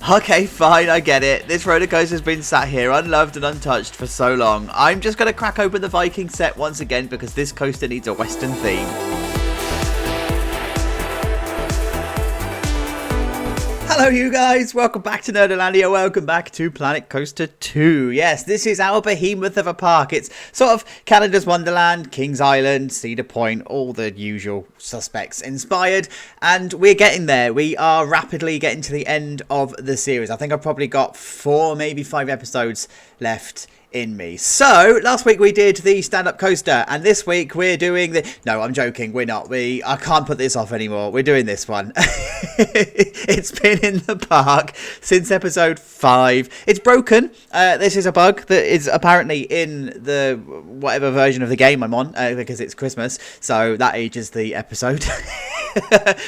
Okay, fine, I get it. This roller coaster's been sat here unloved and untouched for so long. I'm just going to crack open the Viking set once again because this coaster needs a Western theme. Hello you guys, welcome back to Nerdolandia, welcome back to Planet Coaster 2. Yes, this is our behemoth of a park. It's sort of Canada's Wonderland, Kings Island, Cedar Point, all the usual suspects inspired. And we're getting there. We are rapidly getting to the end of the series. I think I've probably got 4, maybe 5 episodes left in me. So last week we did the stand-up coaster, and this week we're doing the no, I'm joking, we're not. I can't put this off anymore. We're doing this one. It's been in the park since episode 5. It's broken. This is a bug that is apparently in the whatever version of the game I'm on, because it's Christmas, so that ages the episode.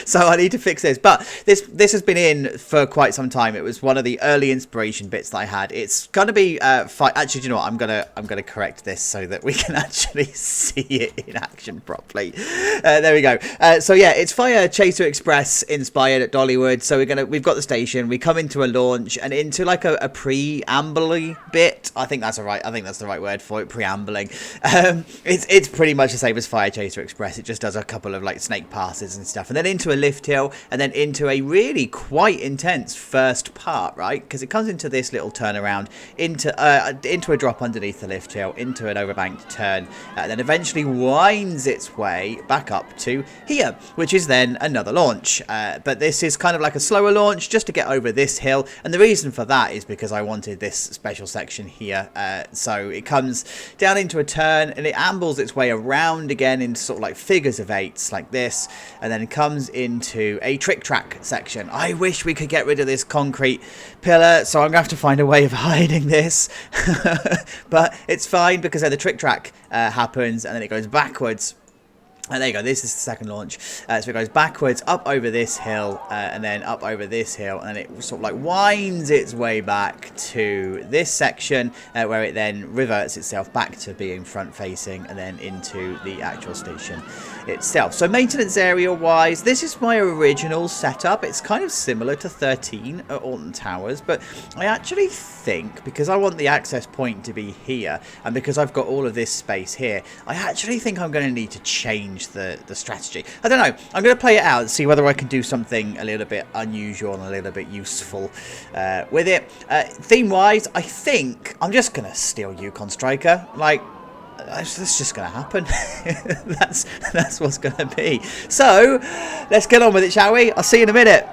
So I need to fix this, but this has been in for quite some time. It was one of the early inspiration bits that I had. It's gonna be actually, do you know what, I'm gonna correct this so that we can actually see it in action properly. There we go. So yeah, it's Fire Chaser Express inspired at Dollywood. So we've got the station, we come into a launch and into like a preamble bit. I think that's the right word for it, preambling. It's pretty much the same as Fire Chaser Express. It just does a couple of like snake passes and stuff, and then into a lift hill, and then into a really quite intense first part, right? Because it comes into this little turnaround, into a drop underneath the lift hill, into an overbanked turn, and then eventually winds its way back up to here, which is then another launch. But this is kind of like a slower launch just to get over this hill, and the reason for that is because I wanted this special section here. So it comes down into a turn and it ambles its way around again into sort of like figures of 8s like this, and then comes into a trick track section. I wish we could get rid of this concrete pillar, so I'm gonna have to find a way of hiding this. But it's fine because then the trick track happens and then it goes backwards. And there you go, this is the second launch. So it goes backwards, up over this hill, and then up over this hill, and it sort of like winds its way back to this section, where it then reverts itself back to being front-facing, and then into the actual station itself. So maintenance area-wise, this is my original setup. It's kind of similar to 13 at Alton Towers, but I actually think, because I want the access point to be here, and because I've got all of this space here, I actually think I'm going to need to change the strategy. I don't know. I'm going to play it out and see whether I can do something a little bit unusual and a little bit useful with it. Theme-wise, I think I'm just going to steal Yukon Striker. Like, that's just going to happen. that's what's going to be. So, let's get on with it, shall we? I'll see you in a minute.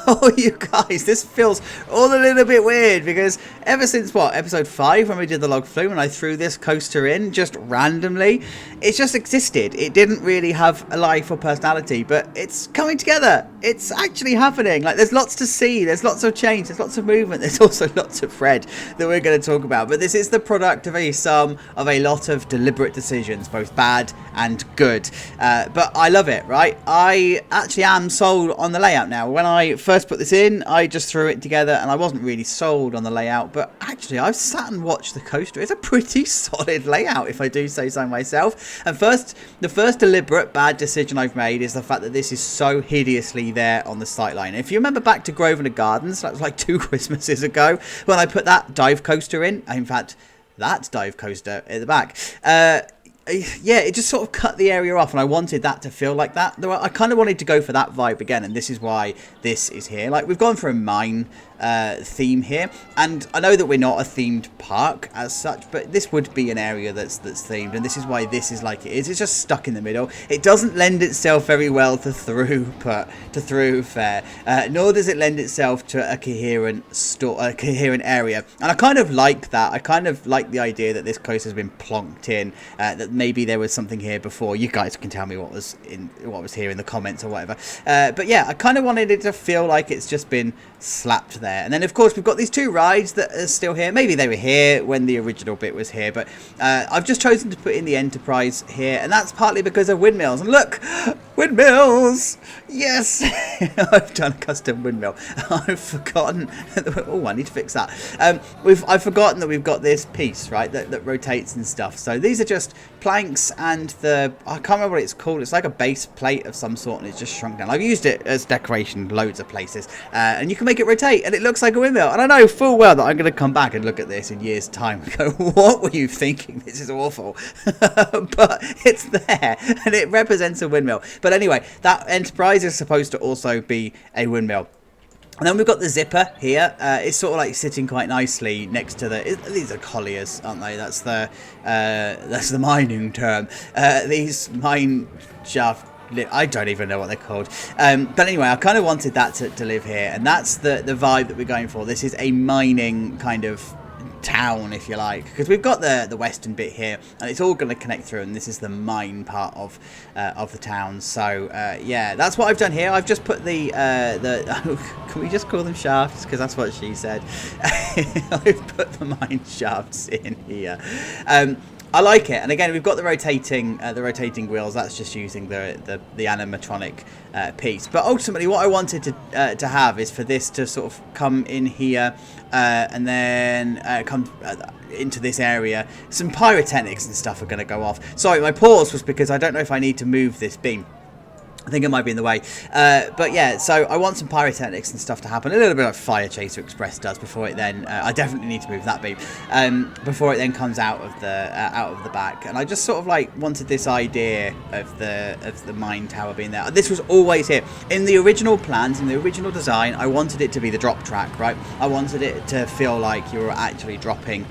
Oh, you guys, this feels all a little bit weird because ever since, episode 5 when we did the log flume and I threw this coaster in just randomly, it just existed. It didn't really have a life or personality, but it's coming together. It's actually happening. Like, there's lots to see. There's lots of change. There's lots of movement. There's also lots of Fred that we're going to talk about. But this is the product of a sum of a lot of deliberate decisions, both bad and good. But I love it, right? I actually am sold on the layout now. When I first put this in, I just threw it together and I wasn't really sold on the layout, but actually I've sat and watched the coaster. It's a pretty solid layout, if I do say so myself. And the first deliberate bad decision I've made is the fact that this is so hideously there on the sightline. If you remember back to Grosvenor Gardens, that was like 2 Christmases ago, when I put that dive coaster in, in fact that dive coaster at the back, yeah, it just sort of cut the area off, and I wanted that to feel like that. I kind of wanted to go for that vibe again, and this is why this is here. Like, we've gone for a mine theme here, and I know that we're not a themed park as such, but this would be an area that's themed, and this is why this is like it is. It's just stuck in the middle. It doesn't lend itself very well to thoroughfare, nor does it lend itself to a coherent area. And I kind of like that. I kind of like the idea that this coaster has been plonked in, that maybe there was something here before. You guys can tell me what was here in the comments or whatever. But yeah, I kind of wanted it to feel like it's just been slapped there. And then of course we've got these 2 rides that are still here. Maybe they were here when the original bit was here, but I've just chosen to put in the Enterprise here, and that's partly because of windmills. And look, Windmills! Yes! I've done a custom windmill. I've forgotten. Oh, I need to fix that. I've forgotten that we've got this piece, right, that rotates and stuff. So these are just planks and I can't remember what it's called. It's like a base plate of some sort and it's just shrunk down. I've used it as decoration loads of places. And you can make it rotate and it looks like a windmill. And I know full well that I'm going to come back and look at this in years' time and go, what were you thinking? This is awful. But it's there and it represents a windmill. But anyway, that Enterprise is supposed to also be a windmill. And then we've got the zipper here. It's sort of like sitting quite nicely next to these are colliers, aren't they? That's the mining term. These mine shaft, I don't even know what they're called. But anyway, I kind of wanted that to live here, and that's the vibe that we're going for. This is a mining kind of town, if you like, because we've got the western bit here and it's all going to connect through, and this is the mine part of the town. So yeah, that's what I've done here. I've just put the can we just call them shafts, because that's what she said. I've put the mine shafts in here. I like it, and again we've got the rotating wheels. That's just using the animatronic piece. But ultimately, what I wanted to have is for this to sort of come in here and then come into this area. Some pyrotechnics and stuff are going to go off. Sorry, my pause was because I don't know if I need to move this beam. I think it might be in the way. But yeah, so I want some pyrotechnics and stuff to happen. A little bit like Fire Chaser Express does before it then... I definitely need to move that beam. Before it then comes out of the back. And I just sort of like wanted this idea of the mine tower being there. This was always here. In the original plans, in the original design, I wanted it to be the drop track, right? I wanted it to feel like you were actually dropping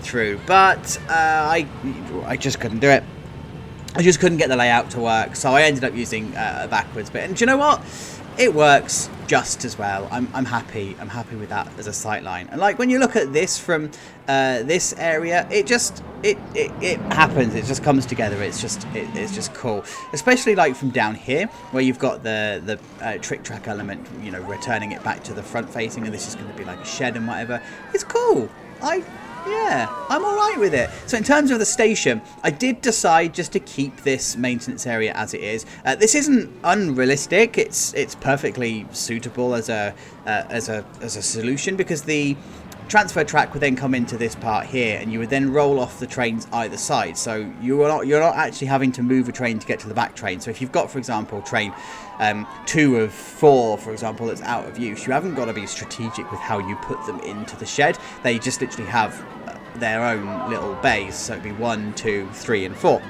through. But I just couldn't do it. I just couldn't get the layout to work, so I ended up using a backwards bit. And do you know what? It works just as well. I'm happy. I'm happy with that as a sight line. And like when you look at this from this area, it happens. It just comes together. It's just cool. Especially like from down here, where you've got the trick track element, you know, returning it back to the front facing, and this is going to be like a shed and whatever. It's cool. Yeah, I'm alright with it. So in terms of the station, I did decide just to keep this maintenance area as it is. This isn't unrealistic. It's perfectly suitable as a solution, because the transfer track would then come into this part here, and you would then roll off the trains either side. So you're not actually having to move a train to get to the back train. So if you've got, for example, train 2 of 4, for example, that's out of use, you haven't got to be strategic with how you put them into the shed. They just literally have their own little bays. So it'd be 1, 2, 3 and 4.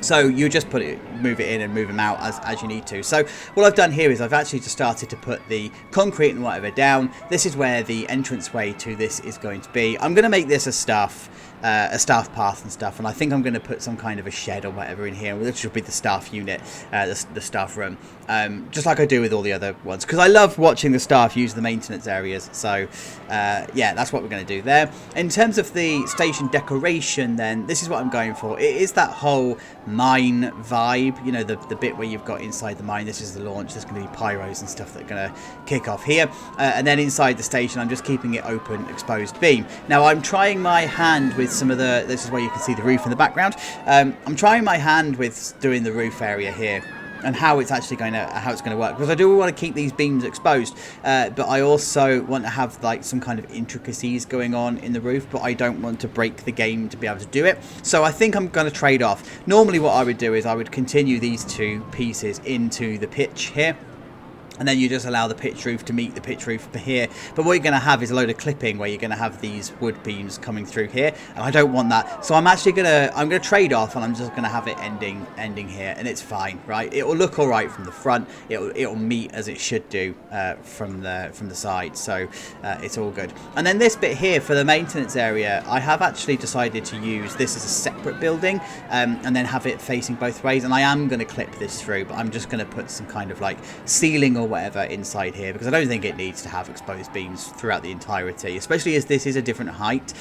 So you just move it in and move them out as you need to. So what I've done here is I've actually just started to put the concrete and whatever down. This is where the entranceway to this is going to be. I'm going to make this a staff path and stuff, and I think I'm going to put some kind of a shed or whatever in here, which will be the staff unit, the staff room, just like I do with all the other ones, because I love watching the staff use the maintenance areas. So yeah, that's what we're going to do there. In terms of the station decoration, then this is what I'm going for. It is that whole mine vibe, you know, the bit where you've got inside the mine. This is the launch. There's going to be pyros and stuff that are going to kick off here, and then inside the station I'm just keeping it open, exposed beam. Now I'm trying my hand with some of this is where you can see the roof in the background. I'm trying my hand with doing the roof area here, and how it's actually going to work, because I do want to keep these beams exposed, but I also want to have like some kind of intricacies going on in the roof, but I don't want to break the game to be able to do it. So I think I'm going to trade off. Normally what I would do is I would continue these two pieces into the pitch here, and then you just allow the pitch roof to meet the pitch roof here. But what you're going to have is a load of clipping where you're going to have these wood beams coming through here, and I don't want that. So I'm actually going to trade off, and I'm just going to have it ending here, and it's fine, right? It will look all right from the front. It'll meet as it should do from the side. So it's all good. And then this bit here for the maintenance area, I have actually decided to use this as a separate building, and then have it facing both ways. And I am going to clip this through, but I'm just going to put some kind of like ceiling or whatever inside here, because I don't think it needs to have exposed beams throughout the entirety, especially as this is a different height.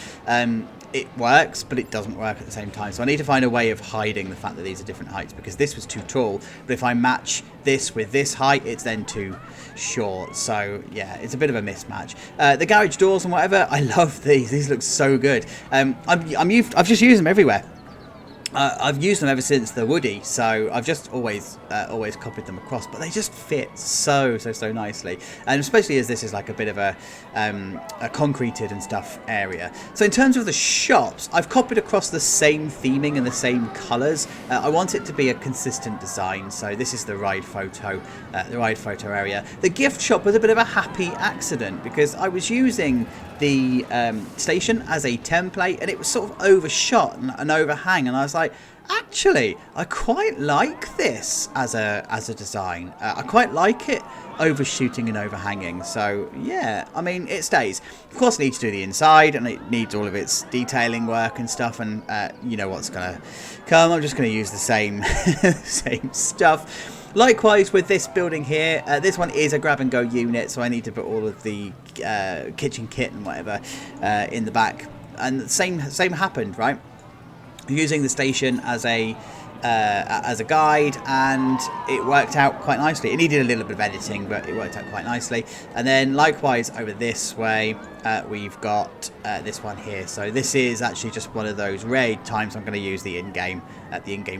It works, but it doesn't work at the same time. So I need to find a way of hiding the fact that these are different heights, because this was too tall, but if I match this with this height, it's then too short. So yeah, it's a bit of a mismatch. The garage doors and whatever, I love these. These look so good. I've just used them everywhere. I've used them ever since the Woody, so I've just always copied them across, but they just fit so nicely, and especially as this is like a bit of a concreted and stuff area. So in terms of the shops, I've copied across the same theming and the same colours. I want it to be a consistent design, so this is the ride photo area. The gift shop was a bit of a happy accident because I was using the station as a template, and it was sort of overshot and overhang, and I was like, actually, I quite like this as a design. I quite like it overshooting and overhanging. So yeah, I mean, it stays. Of course, it needs to do the inside, and it needs all of its detailing work and stuff. And you know what's gonna come. I'm just gonna use the same same stuff. Likewise with this building here, this one is a grab and go unit, so I need to put all of the kitchen kit and whatever in the back. And the same happened, right? Using the station as a guide, and it worked out quite nicely. It needed a little bit of editing, but it worked out quite nicely. And then likewise over this way, we've got this one here. So this is actually just one of those rare times I'm going to use the in-game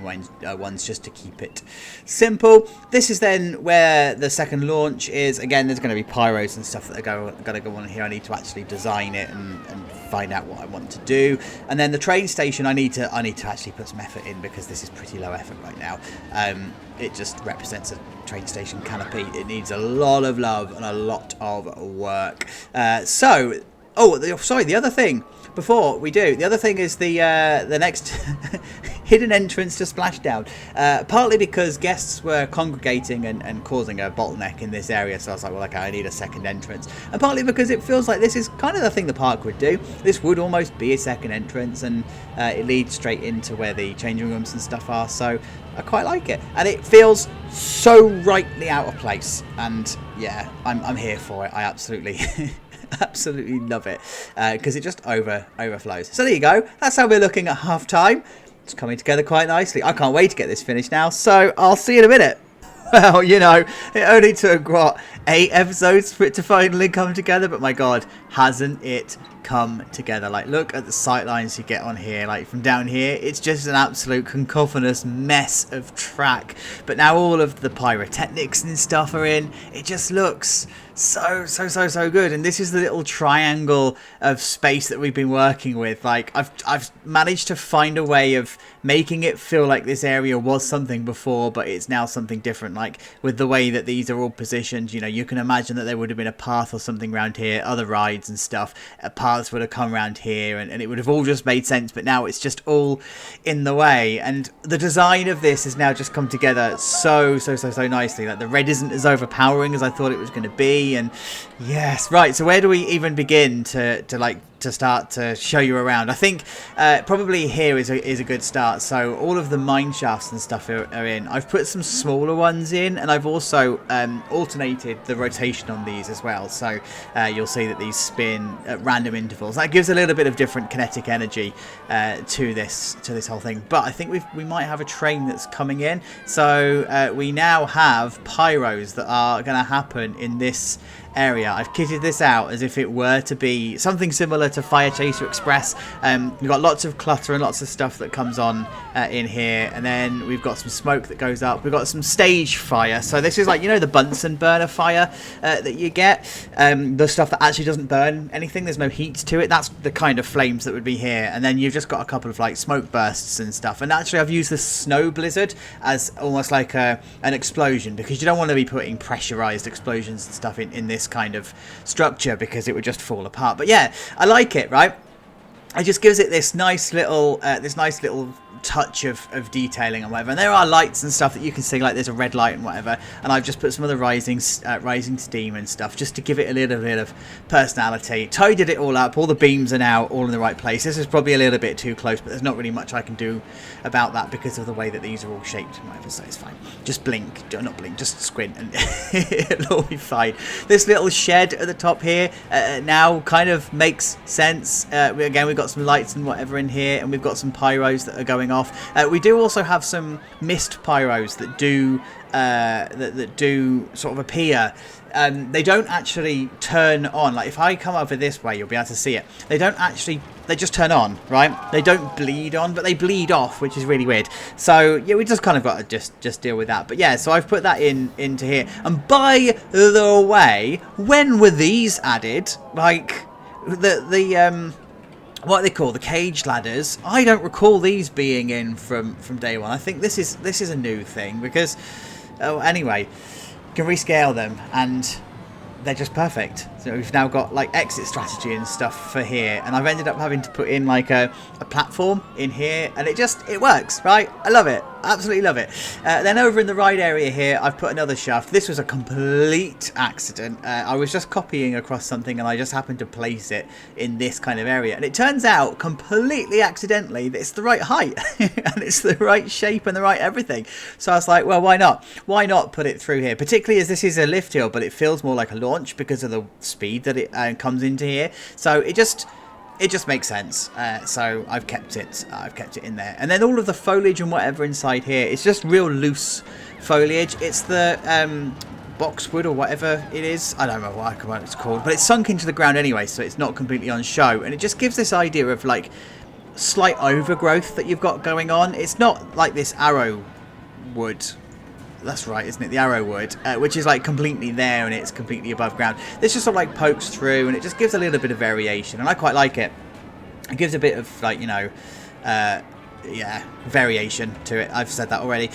ones just to keep it simple. This is then where the second launch is. Again, there's going to be pyros and stuff that are going to go on here. I need to actually design it and find out what I want to do. And then the train station, I need to actually put some effort in because this is pretty low effort right now. It just represents a train station canopy. It needs a lot of love and a lot of work. Sorry, the other thing before we do, the other thing is the next hidden entrance to Splashdown. Partly because guests were congregating and causing a bottleneck in this area, so I was like, well, okay, I need a second entrance. And partly because it feels like this is kind of the thing the park would do. This would almost be a second entrance, and it leads straight into where the changing rooms and stuff are, so I quite like it. And it feels so rightly out of place, and yeah, I'm here for it. I absolutely absolutely love it because it just overflows. So there you go, that's how we're looking at half time. It's coming together quite nicely. I can't wait to get this finished now, so I'll see you in a minute. Well, you know, it only took, what, 8 episodes for it to finally come together, but my god, hasn't it come together. Like, look at the sight lines you get on here. Like, from down here, it's just an absolute cacophonous mess of track, but now all of the pyrotechnics and stuff are in. It just looks so good. And this is the little triangle of space that we've been working with. Like, I've managed to find a way of making it feel like this area was something before, but it's now something different. Like, with the way that these are all positioned, you know, you can imagine that there would have been a path or something around here, other rides and stuff, paths would have come around here, and it would have all just made sense, but now it's just all in the way. And the design of this has now just come together so nicely. Like, the red isn't as overpowering as I thought it was going to be. And yes, right, so where do we even begin to start to show you around? I think probably here is a good start. So all of the mine shafts and stuff are in. I've put some smaller ones in, and I've also alternated the rotation on these as well, so you'll see that these spin at random intervals. That gives a little bit of different kinetic energy to this whole thing. But I think we might have a train that's coming in, so we now have pyros that are going to happen in this area. I've kitted this out as if it were to be something similar to Fire Chaser Express. We've got lots of clutter and lots of stuff that comes on in here, and then we've got some smoke that goes up. We've got some stage fire, so this is like, you know, the Bunsen burner fire that you get, the stuff that actually doesn't burn anything, there's no heat to it. That's the kind of flames that would be here. And then you've just got a couple of like smoke bursts and stuff. And actually I've used the snow blizzard as almost like an explosion, because you don't want to be putting pressurized explosions and stuff in this kind of structure, because it would just fall apart. But yeah, I like it, right? It just gives it this nice little touch of detailing and whatever. And there are lights and stuff that you can see, like there's a red light and whatever, and I've just put some of the rising steam and stuff just to give it a little bit of personality. Tidied it all up, all the beams are now all in the right place. This is probably a little bit too close, but there's not really much I can do about that because of the way that these are all shaped and whatever, so it's fine. Just blink, not blink, just squint and it'll all be fine. This little shed at the top here now kind of makes sense. Again, we've got some lights and whatever in here, and we've got some pyros that are going off. We do also have some mist pyros that do that do sort of appear. They don't actually turn on. Like if I come over this way, you'll be able to see it. They don't actually, they just turn on, right? They don't bleed on, but they bleed off, which is really weird. So yeah, we just kind of got to just deal with that. But yeah, so I've put that into here. And by the way, when were these added? Like the what they call the cage ladders. I don't recall these being in from day one. I think this is a new thing because anyway, you can rescale them and they're just perfect. So we've now got like exit strategy and stuff for here, and I've ended up having to put in like a platform in here, and it works, right? I love it, absolutely love it. Then over in the ride area here, I've put another shaft. This was a complete accident. I was just copying across something and I just happened to place it in this kind of area, and it turns out completely accidentally that it's the right height and it's the right shape and the right everything. So I was like, well, why not put it through here, particularly as this is a lift hill, but it feels more like a launch because of the speed that it comes into here. So it just makes sense. So I've kept it in there. And then all of the foliage and whatever inside here, it's just real loose foliage. It's the boxwood or whatever it is. I don't know what it's called, but it's sunk into the ground anyway, so it's not completely on show. And it just gives this idea of like slight overgrowth that you've got going on. It's not like this arrow wood. That's right, isn't it? The arrow wood, which is like completely there and it's completely above ground. This just sort of like pokes through and it just gives a little bit of variation, and I quite like it. It gives a bit of like, you know, yeah, variation to it. I've said that already.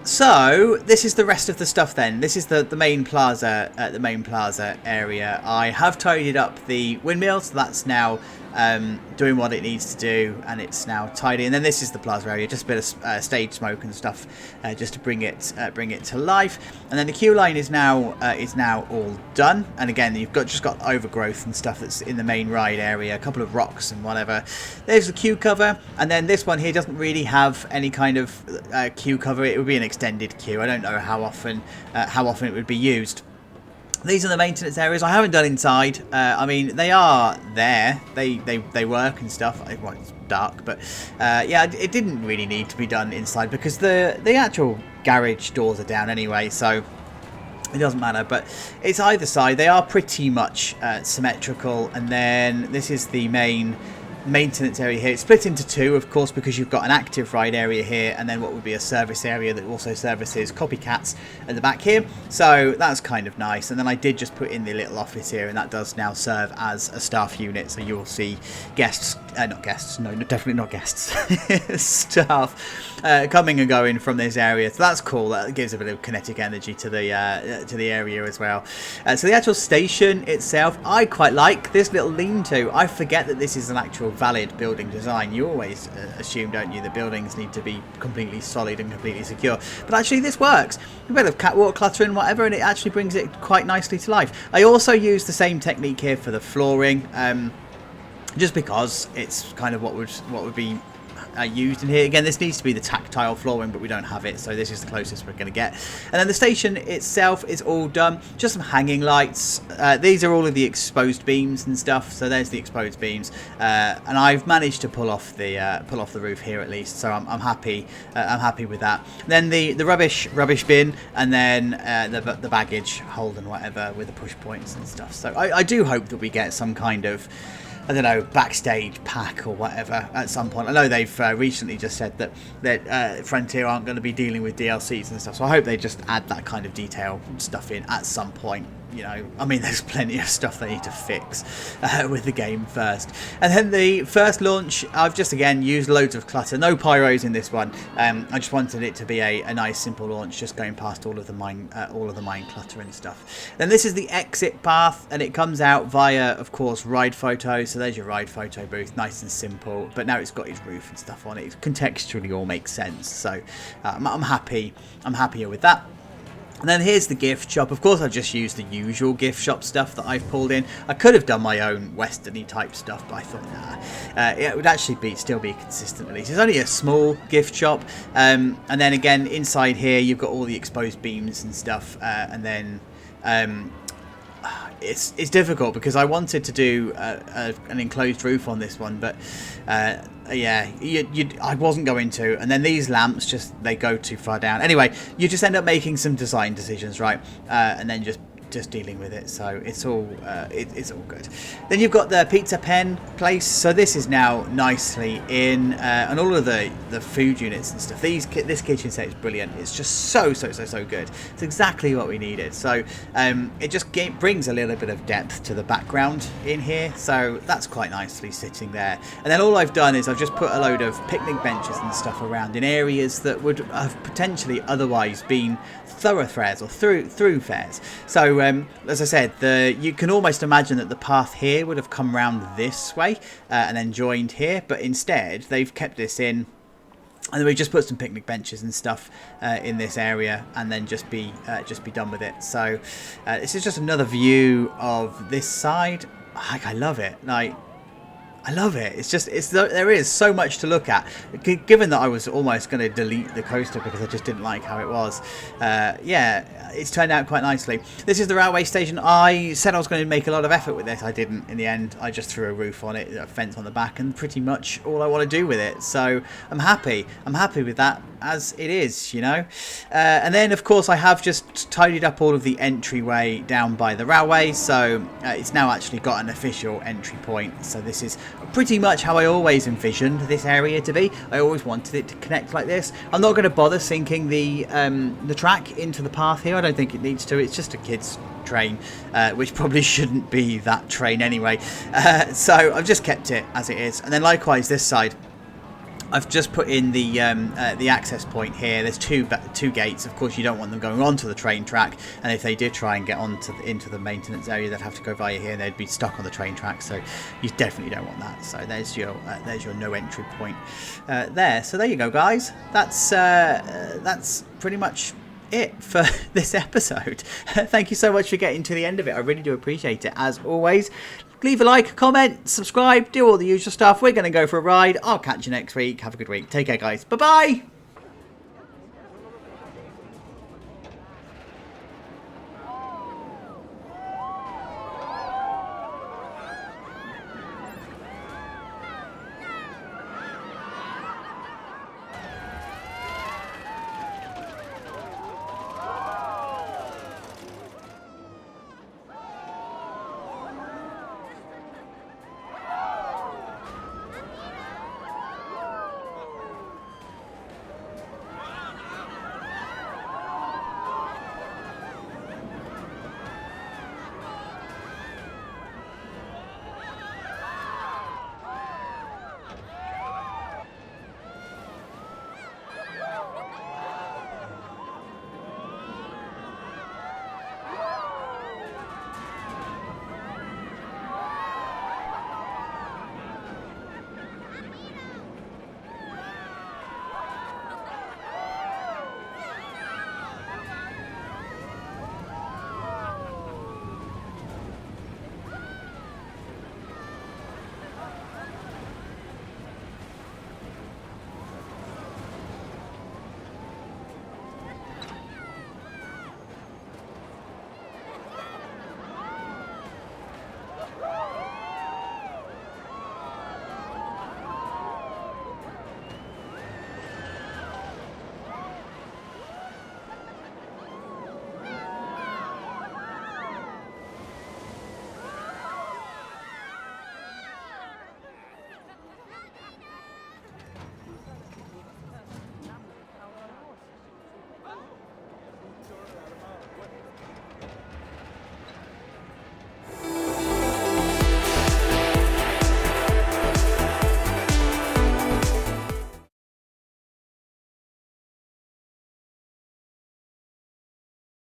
So this is the rest of the stuff then. This is the main plaza, area. I have tidied up the windmill, so that's now doing what it needs to do, and it's now tidy. And then this is the plaza area, just a bit of stage smoke and stuff, just to bring it to life. And then the queue line is now all done. And again, you've just got overgrowth and stuff that's in the main ride area, a couple of rocks and whatever. There's the queue cover, and then this one here doesn't really have any kind of queue cover. It would be an extended queue. I don't know how often it would be used. These are the maintenance areas. I haven't done inside. I mean, they are there. They work and stuff. Well, it's dark, but yeah, it didn't really need to be done inside because the actual garage doors are down anyway, so it doesn't matter. But it's either side. They are pretty much symmetrical. And then this is the main maintenance area here. It's split into two, of course, because you've got an active ride area here and then what would be a service area that also services copycats at the back here. So that's kind of nice. And then I did just put in the little office here, and that does now serve as a staff unit, so you'll see guests, not guests, no, definitely not guests, staff coming and going from this area. So that's cool. That gives a bit of kinetic energy to the area as well. So the actual station itself, I quite like this little lean-to. I forget that this is an actual valid building design. You always assume, don't you, that buildings need to be completely solid and completely secure, but actually this works. A bit of catwalk clutter and whatever, and it actually brings it quite nicely to life. I also use the same technique here for the flooring, just because it's kind of what would be used in here. Again, this needs to be the tactile flooring, but we don't have it, so this is the closest we're going to get. And then the station itself is all done. Just some hanging lights. These are all of the exposed beams and stuff. So there's the exposed beams, and I've managed to pull off the roof here at least. So I'm happy. I'm happy with that. Then the rubbish bin, and then the baggage hold and whatever with the push points and stuff. So I do hope that we get some kind of, I don't know, backstage pack or whatever at some point. I know they've recently just said that Frontier aren't going to be dealing with DLCs and stuff, so I hope they just add that kind of detail stuff in at some point. You know, I mean, there's plenty of stuff they need to fix with the game first. And then the first launch, I've just again used loads of clutter. No pyros in this one. I just wanted it to be a nice simple launch, just going past all of the mine clutter and stuff. Then this is the exit path, and it comes out via, of course, ride photo. So there's your ride photo booth, nice and simple. But now it's got its roof and stuff on it. It contextually all makes sense. So I'm happy. I'm happier with that. And then here's the gift shop. Of course, I've just used the usual gift shop stuff that I've pulled in. I could have done my own westerny type stuff, but I thought, nah, it would actually still be a consistent release. It's only a small gift shop. And then again, inside here, you've got all the exposed beams and stuff. And then it's difficult because I wanted to do an enclosed roof on this one, but yeah, I wasn't going to. And then these lamps they go too far down. Anyway, you just end up making some design decisions, right? And then just dealing with it, so it's all it's all good. Then you've got the pizza pen place, so this is now nicely in, and all of the food units and stuff. This kitchen set is brilliant. It's just so good. It's exactly what we needed. So it just brings a little bit of depth to the background in here, so that's quite nicely sitting there. And then all I've done is I've just put a load of picnic benches and stuff around in areas that would have potentially otherwise been thoroughfares or throughfares. So as I said, you can almost imagine that the path here would have come round this way and then joined here, but instead they've kept this in, and then we just put some picnic benches and stuff in this area, and then just be done with it. So this is just another view of this side. I love it. I love it. There is so much to look at. Given that I was almost going to delete the coaster because I just didn't like how it was. Yeah, it's turned out quite nicely. This is the railway station. I said I was going to make a lot of effort with this. I didn't in the end. I just threw a roof on it, a fence on the back, and pretty much all I want to do with it. So I'm happy. I'm happy with that as it is, you know. And then of course I have just tidied up all of the entryway down by the railway, so it's now actually got an official entry point. So this is pretty much how I always envisioned this area to be. I always wanted it to connect like this. I'm not going to bother sinking the track into the path here. I don't think it needs to. It's just a kid's train, which probably shouldn't be that train anyway. So I've just kept it as it is. And then likewise this side, I've just put in the access point here. There's two gates. Of course, you don't want them going onto the train track, and if they did try and get into the maintenance area, they'd have to go via here, and they'd be stuck on the train track. So you definitely don't want that. So there's your no entry point there. So there you go, guys. That's pretty much it for this episode. Thank you so much for getting to the end of it. I really do appreciate it, as always. Leave a like, comment, subscribe, do all the usual stuff. We're going to go for a ride. I'll catch you next week. Have a good week. Take care, guys. Bye-bye.